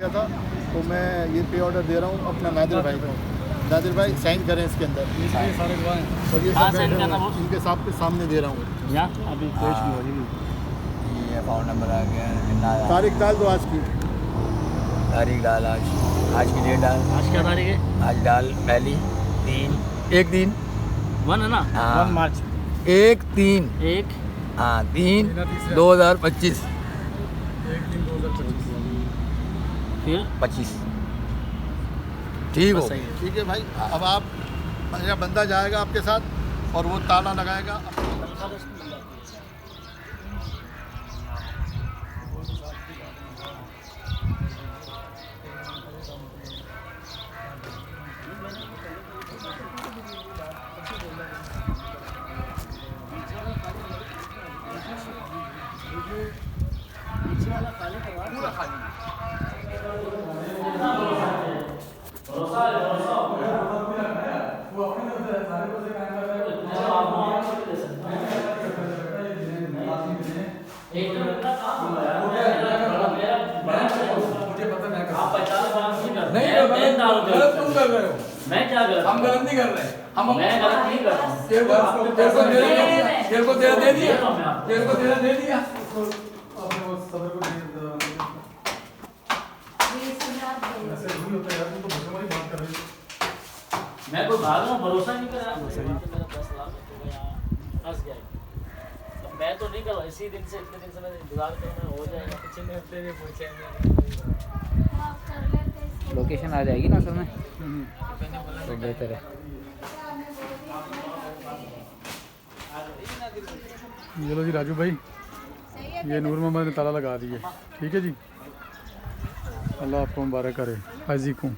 किया था तो मैं ये पे ऑर्डर दे रहा हूँ अपना नादिर भाई को। नादिर भाई साइन करें इसके अंदर, ये सारे गवाह हैं। और ये हाँ, सब साइन बैठे करना हैं, वो। इनके साथ के सामने दे रहा हूँ। यहाँ अभी पेश नहीं हो रही। ये अकाउंट नंबर आ गया। तारीख डाल दो आज की। तारीख डाल, आज की डेट डाल। आज क्या तारीख है? आज डाल पहली 3 1 है ना? 1 मार्च 1/3 1 हाँ 3 2025 फिर 25 ठीक हो। बस सही है। ठीक है भाई, अब आप मेरा बंदा जाएगा आपके साथ और वो ताला लगाएगा। पूरा खाली मैं क्या गलत? हम गलत नहीं कर रहे, हम मैं गलत नहीं कर रहा हूँ। तेरे को तेरा दे दिया, तेरे को तेरा दे दिया। मैं कोई भाग रहा हूँ, भरोसा नहीं कर रहा। मेरा 10 लाख रुपए यहाँ फंस गया। अब मैं तो नहीं कर रहा, इसी दिन से इतने दिन से मैं इंतजार कर रहा हूँ, हो जाएगा। पिछले हफ्ते में पहुँचेंगे। लोकेशन आ जाएगी ना सर में, तो बेहतर है। चलो जी राजू भाई, ये नूर मोहम्मद ने ताला लगा दिए। ठीक है जी, अल्लाह आपको मुबारक करे हाजी को।